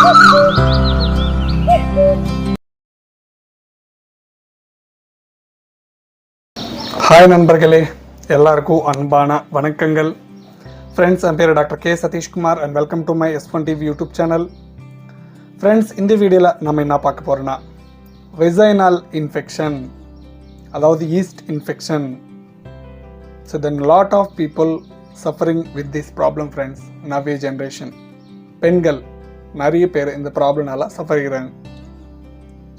Hi நண்பர்களே, எல்லாருக்கும் அன்பான வணக்கங்கள். ஃப்ரெண்ட்ஸ், என் பேர் doctor K Satishkumar and welcome to my S1 TV YouTube channel. Friends, இந்த வீடியோவில் நம்ம என்ன பார்க்க போகிறோன்னா வெசைனல் இன்ஃபெக்ஷன், அதாவது yeast infection. So then lot of people suffering with this problem friends. New generation பெண்கள் நிறைய பேர் இந்த ப்ராப்ளம்னால சஃபர் ஆகிறாங்க.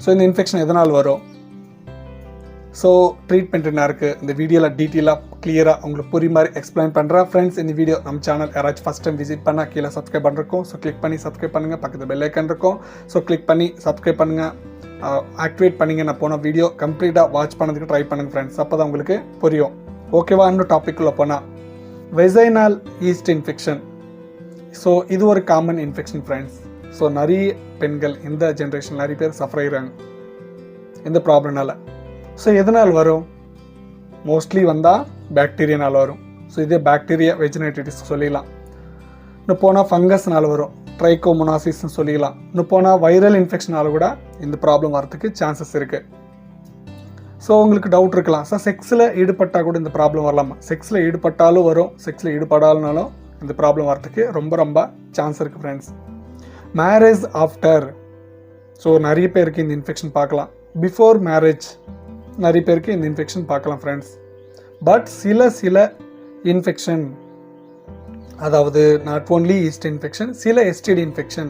ஸோ இந்த இன்ஃபெக்ஷன் எதனால் வரும், ஸோ ட்ரீட்மெண்ட் என்ன இருக்குது, இந்த வீடியோவில் டீட்டெயிலாக கிளியராக உங்களுக்கு புரிய மாதிரி எக்ஸ்பிளைன் பண்ணுறேன். ஃப்ரெண்ட்ஸ், இந்த வீடியோ நம்ம சேனல் யாராச்சும் ஃபஸ்ட் டைம் விசிட் பண்ணால் கீழே சப்ஸ்கிரைப் பண்ணிருக்கோம். ஸோ கிளிக் பண்ணி சப்ஸ்கிரைப் பண்ணுங்கள். பக்கத்தில் பெல் ஐக்கன் இருக்கும், ஸோ கிளிக் பண்ணி சப்ஸ்கிரைப் பண்ணுங்கள், ஆக்டிவேட் பண்ணிங்க. நான் போன வீடியோ கம்ப்ளீட்டாக வாட்ச் பண்ணதுக்கு ட்ரை பண்ணுங்கள் ஃப்ரெண்ட்ஸ், அப்போ தான் உங்களுக்கு புரியும். ஓகேவா? இன்னும் டாபிக்குள்ளே போனால் வெசைனல் ஈஸ்ட் இன்ஃபெக்ஷன். ஸோ இது ஒரு காமன் இன்ஃபெக்ஷன் ஃப்ரெண்ட்ஸ். ஸோ நிறைய பெண்கள் இந்த ஜென்ரேஷன் நிறைய பேர் சஃபர் ஆகிறாங்க இந்த ப்ராப்ளம்னால. ஸோ எதனால் வரும்? மோஸ்ட்லி வந்தால் பாக்டீரியானால் வரும். ஸோ இதே பாக்டீரியா வெஜினேட்டிஸ் சொல்லிடலாம். இன்னும் போனால் ஃபங்கஸ்னால் வரும், ட்ரைகோமோனாசிஸ்ன்னு சொல்லிடலாம். இன்னும் போனால் வைரல் இன்ஃபெக்ஷனால் கூட இந்த ப்ராப்ளம் வரதுக்கு சான்சஸ் இருக்குது. ஸோ உங்களுக்கு டவுட் இருக்கலாம், சார் செக்ஸில் ஈடுபட்டால் கூட இந்த ப்ராப்ளம் வரலாமா? செக்ஸில் ஈடுபட்டாலும் வரும், செக்ஸில் ஈடுபடாலனாலும் இந்த ப்ராப்ளம் வரதுக்கு ரொம்ப சான்ஸ் இருக்குது ஃப்ரெண்ட்ஸ். மேரேஜ் ஆஃப்டர், ஸோ நிறைய பேருக்கு இந்த இன்ஃபெக்ஷன் பார்க்கலாம். பிஃபோர் மேரேஜ் நிறைய பேருக்கு இந்த இன்ஃபெக்ஷன் பார்க்கலாம் ஃப்ரெண்ட்ஸ். பட் சில இன்ஃபெக்ஷன், அதாவது நாட் ஓன்லி ஈஸ்ட் இன்ஃபெக்ஷன், சில எஸ்டிடி இன்ஃபெக்ஷன்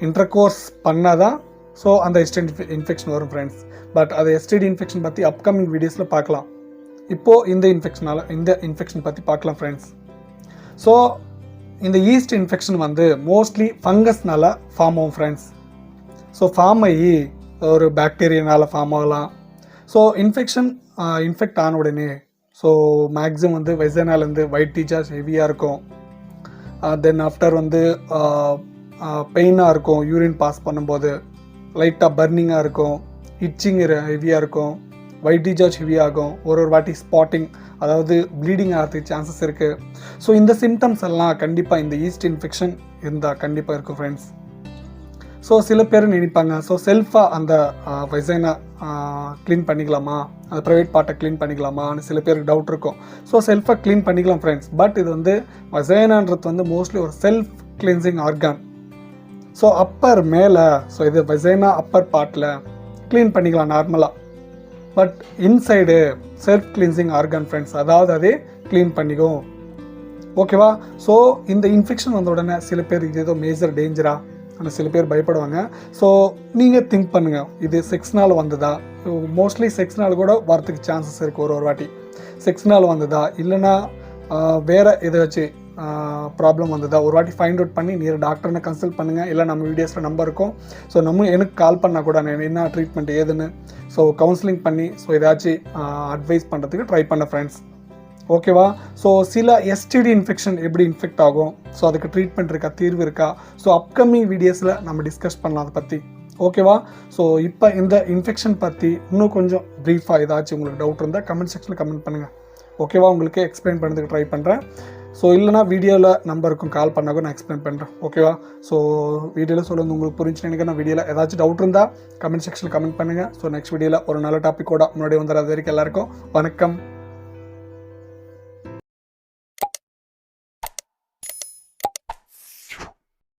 இன்டர்கோர்ஸ் பண்ணால் தான் ஸோ அந்த எஸ்டிடி இன்ஃபெக்ஷன் வரும் ஃப்ரெண்ட்ஸ். பட் அது எஸ்டிடி இன்ஃபெக்ஷன் பற்றி அப்கமிங் வீடியோஸில் பார்க்கலாம். இப்போது இந்த இன்ஃபெக்ஷன் பற்றி பார்க்கலாம் ஃப்ரெண்ட்ஸ். ஸோ இந்த ஈஸ்ட் இன்ஃபெக்ஷன் மோஸ்ட்லி ஃபங்கஸ்னால ஃபார்ம் ஆகும் ஃப்ரெண்ட்ஸ். ஸோ ஃபார்ம் ஆகி ஒரு பாக்டீரியானால் ஃபார்ம் ஆகலாம். ஸோ இன்ஃபெக்ட் ஆன உடனே ஸோ மேக்ஸிமம் வெசைனாலேருந்து ஒயிட் டிசார்ஜ் ஹெவியாக இருக்கும். தென் ஆஃப்டர் பெயினாக இருக்கும், யூரின் பாஸ் பண்ணும்போது லைட்டாக பர்னிங்காக இருக்கும், இச்சிங் ஹெவியாக இருக்கும், ஒயிட் டிசார்ஜ் ஹெவியாகும், ஒரு வாட்டி ஸ்பாட்டிங், அதாவது ப்ளீடிங் ஆகிறதுக்கு சான்சஸ் இருக்குது. ஸோ இந்த சிம்டம்ஸ் எல்லாம் கண்டிப்பாக இந்த ஈஸ்ட் இன்ஃபெக்ஷன் இருந்தால் கண்டிப்பாக இருக்கும் ஃப்ரெண்ட்ஸ். ஸோ சில பேர் நினைப்பாங்க, ஸோ செல்ஃபாக அந்த வெசைனா க்ளீன் பண்ணிக்கலாமா, அந்த ப்ரைவேட் பார்ட்டை க்ளீன் பண்ணிக்கலாமான்னு சில பேருக்கு டவுட் இருக்கும். ஸோ செல்ஃபாக க்ளீன் பண்ணிக்கலாம் ஃப்ரெண்ட்ஸ். பட் இது வெசைனான்றது மோஸ்ட்லி ஒரு self cleansing argon. So Appar மேலே, ஸோ இது வெசைனா அப்பர் பார்ட்டில் க்ளீன் பண்ணிக்கலாம் நார்மலாக. But inside self cleansing argon friends, அதாவது அதே க்ளீன் பண்ணிக்கும். ஓகேவா? ஸோ இந்த இன்ஃபெக்ஷன் வந்த உடனே சில பேர் இது ஏதோ மேஜர் டேஞ்சரா, ஆனால் சில பேர் பயப்படுவாங்க. ஸோ நீங்கள் திங்க் பண்ணுங்கள், இது செக்ஸ்னால் வந்ததா? மோஸ்ட்லி செக்ஸ்னால் கூட வரத்துக்கு சான்சஸ் இருக்குது. ஒரு வாட்டி செக்ஸ்னால் வந்ததா, இல்லைனா வேறு ஏதாச்சும் ப்ராப்ளம் வந்ததா, ஒரு வாட்டி ஃபைண்ட் அவுட் பண்ணி நீர் டாக்டர்னை கன்சல்ட் பண்ணுங்கள். இல்லை நம்ம வீடியோஸில் நம்பர் இருக்கும், ஸோ எனக்கு கால் பண்ணால் கூட நான் என்ன ட்ரீட்மெண்ட் ஏதுன்னு ஸோ கவுன்சிலிங் பண்ணி ஸோ ஏதாச்சும் அட்வைஸ் பண்ணுறதுக்கு ட்ரை பண்ண ஃப்ரெண்ட்ஸ். ஓகேவா? ஸோ சில எஸ்டிடி இன்ஃபெக்ஷன் எப்படி இன்ஃபெக்ட் ஆகும், ஸோ அதுக்கு ட்ரீட்மெண்ட் இருக்கா, தீர்வு இருக்கா, ஸோ அப்கமிங் வீடியோஸில் நம்ம டிஸ்கஸ் பண்ணலாம் அதை பற்றி. ஓகேவா? ஸோ இப்போ இந்த இன்ஃபெக்ஷன் பற்றி இன்னும் கொஞ்சம் ப்ரீஃபாக ஏதாச்சும் உங்களுக்கு டவுட் இருந்தால் கமெண்ட் செக்ஷனில் கமெண்ட் பண்ணுங்கள். ஓகேவா? உங்களுக்கு எக்ஸ்பிளைன் பண்ணுறதுக்கு ட்ரை பண்ணுறேன். ஸோ இல்லைனா வீடியோவில் நம்பருக்கும் கால் பண்ணாலும் நான் எக்ஸ்பிளைன் பண்ணுறேன். ஓகேவா? ஸோ வீடியோவில் சொல்லுங்கள் உங்களுக்கு புரிஞ்சுன்னு நினைக்கிறேன். வீடியோவில் ஏதாச்சும் டவுட் இருந்தால் கமெண்ட் செக்ஷனில் கமெண்ட் பண்ணுங்கள். ஸோ நெக்ஸ்ட் வீடியோவில் ஒரு நல்ல டாப்பிக்கோட முன்னாடி வந்துடுறது வரைக்கும் எல்லாருக்கும் வணக்கம்.